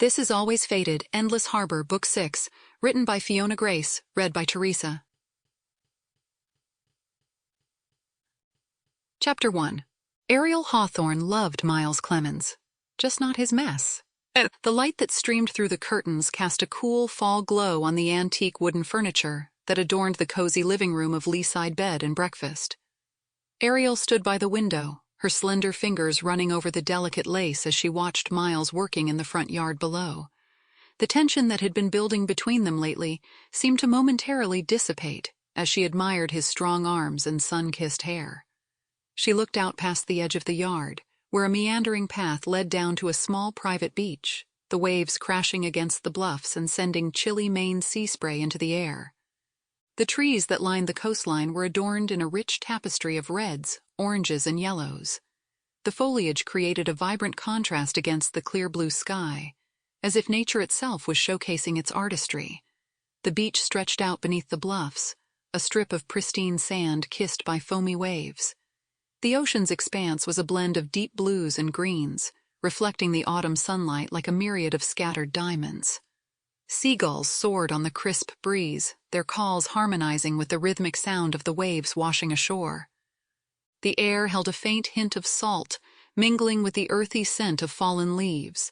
This Is Always Fated, Endless Harbor, Book 6, written by Fiona Grace, read by Theresa. Chapter 1. Ariel Hawthorne loved Miles Clemens, just not his mess. The light that streamed through the curtains cast a cool fall glow on the antique wooden furniture that adorned the cozy living room of Leaside bed and breakfast. Ariel stood by the window, her slender fingers running over the delicate lace as she watched Miles working in the front yard below. The tension that had been building between them lately seemed to momentarily dissipate as she admired his strong arms and sun-kissed hair. She looked out past the edge of the yard, where a meandering path led down to a small private beach, the waves crashing against the bluffs and sending chilly Maine sea spray into the air. The trees that lined the coastline were adorned in a rich tapestry of reds, oranges, and yellows. The foliage created a vibrant contrast against the clear blue sky, as if nature itself was showcasing its artistry. The beach stretched out beneath the bluffs, a strip of pristine sand kissed by foamy waves. The ocean's expanse was a blend of deep blues and greens, reflecting the autumn sunlight like a myriad of scattered diamonds. Seagulls soared on the crisp breeze, their calls harmonizing with the rhythmic sound of the waves washing ashore. The air held a faint hint of salt, mingling with the earthy scent of fallen leaves.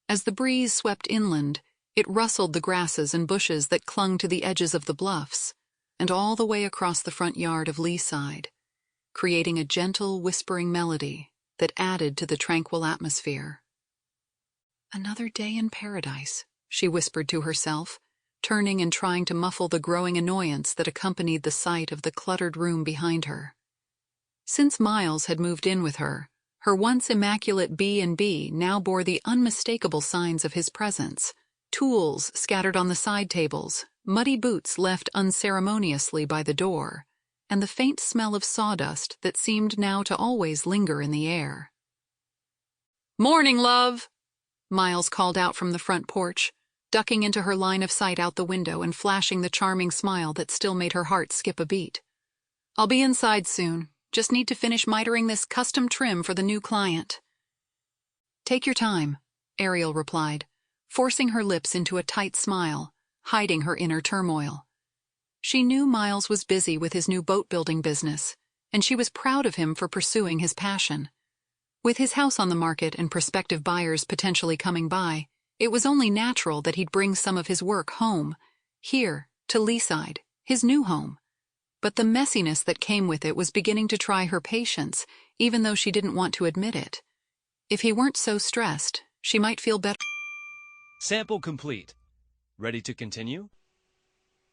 As the breeze swept inland, it rustled the grasses and bushes that clung to the edges of the bluffs, and all the way across the front yard of Leaside, creating a gentle, whispering melody that added to the tranquil atmosphere. "Another day in paradise," she whispered to herself, turning and trying to muffle the growing annoyance that accompanied the sight of the cluttered room behind her. Since Miles had moved in with her, her once immaculate B&B now bore the unmistakable signs of his presence: tools scattered on the side tables, muddy boots left unceremoniously by the door, and the faint smell of sawdust that seemed now to always linger in the air. "Morning, love!" Miles called out from the front porch, ducking into her line of sight out the window and flashing the charming smile that still made her heart skip a beat. "I'll be inside soon. Just need to finish mitering this custom trim for the new client." "Take your time," Ariel replied, forcing her lips into a tight smile, hiding her inner turmoil. She knew Miles was busy with his new boat-building business, and she was proud of him for pursuing his passion. With his house on the market and prospective buyers potentially coming by, it was only natural that he'd bring some of his work home, here, to Leaside, his new home. But the messiness that came with it was beginning to try her patience, even though she didn't want to admit it. If he weren't so stressed, she might feel better. Sample complete. Ready to continue?